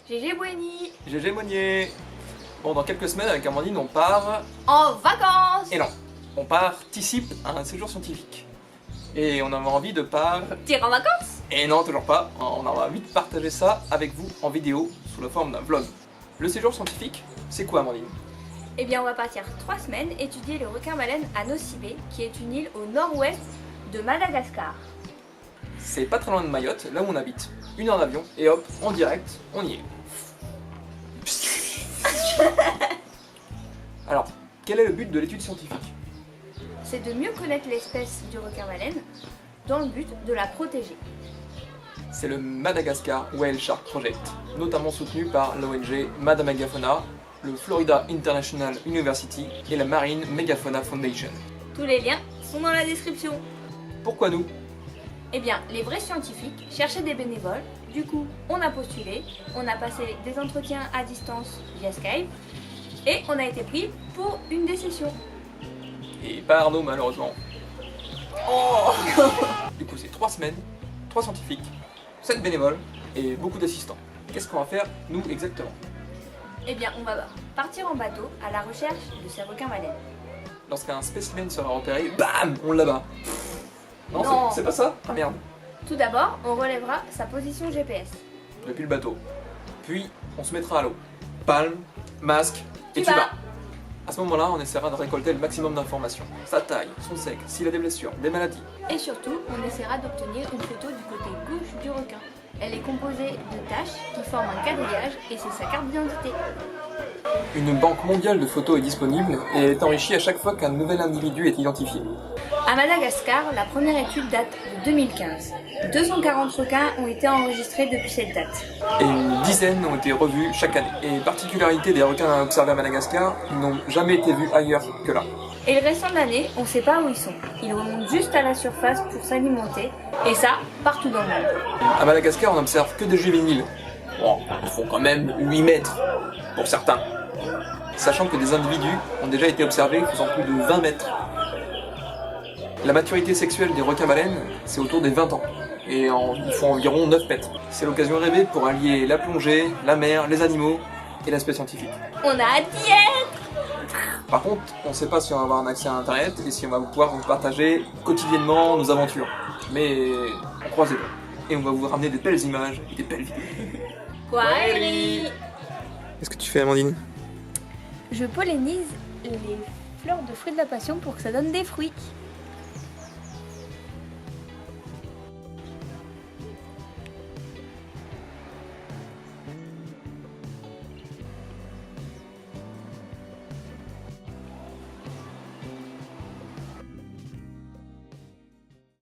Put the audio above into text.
GG Boueni. GG Monnier. Bon, dans quelques semaines, avec Amandine, on part... En vacances. Et non, on participe à un séjour scientifique. Et on avait envie de Tire en vacances. Et non, toujours pas. On a envie de partager ça avec vous en vidéo, sous la forme d'un vlog. Le séjour scientifique, c'est quoi, Amandine? Eh bien, on va partir 3 semaines étudier le requin-baleine à Nosy Be, qui est une île au nord-ouest de Madagascar. C'est pas très loin de Mayotte, là où on habite. 1 heure d'avion, et hop, en direct, on y est. Alors, quel est le but de l'étude scientifique? C'est de mieux connaître l'espèce du requin-baleine dans le but de la protéger. C'est le Madagascar Whale Shark Project, notamment soutenu par l'ONG Madamegafona, le Florida International University et la Marine Megafauna Foundation. Tous les liens sont dans la description. Pourquoi nous? Eh bien, les vrais scientifiques cherchaient des bénévoles, du coup, on a postulé, on a passé des entretiens à distance via Skype, et on a été pris pour une des sessions. Et pas Arnaud, malheureusement. Oh Du coup, c'est 3 semaines, 3 scientifiques, 7 bénévoles et beaucoup d'assistants. Qu'est-ce qu'on va faire, nous, exactement? Eh bien, on va partir en bateau à la recherche de ces requins-baleines. Lorsqu'un spécimen sera repéré, bam, on l'abat. Non, Non. c'est pas ça? Ah merde. Tout d'abord, on relèvera sa position GPS. Depuis le bateau. Puis, on se mettra à l'eau. Palme, masque, et Tu tu vas. vas. À ce moment-là, on essaiera de récolter le maximum d'informations. Sa taille, son sexe, s'il a des blessures, des maladies. Et surtout, on essaiera d'obtenir une photo du côté gauche du requin. Elle est composée de taches qui forment un quadrillage et c'est sa carte d'identité. Une banque mondiale de photos est disponible et est enrichie à chaque fois qu'un nouvel individu est identifié. À Madagascar, la première étude date de 2015. 240 requins ont été enregistrés depuis cette date. Et une dizaine ont été revus chaque année. Et particularité des requins observés à Madagascar, ils n'ont jamais été vus ailleurs que là. Et le restant de l'année, on ne sait pas où ils sont. Ils remontent juste à la surface pour s'alimenter, et ça, partout dans le monde. À Madagascar, on n'observe que des juvéniles. Bon, ils font quand même 8 mètres, pour certains. Sachant que des individus ont déjà été observés faisant plus de 20 mètres. La maturité sexuelle des requins-baleines, c'est autour des 20 ans. Et ils font environ 9 mètres. C'est l'occasion rêvée pour allier la plongée, la mer, les animaux et l'aspect scientifique. On a hâte d'y être. Par contre, on ne sait pas si on va avoir un accès à internet et si on va pouvoir vous partager quotidiennement nos aventures. Mais on croise les doigts. Et on va vous ramener des belles images et des belles vidéos. Kwaheri. Qu'est-ce que tu fais, Amandine? Je pollinise les fleurs de fruits de la passion pour que ça donne des fruits.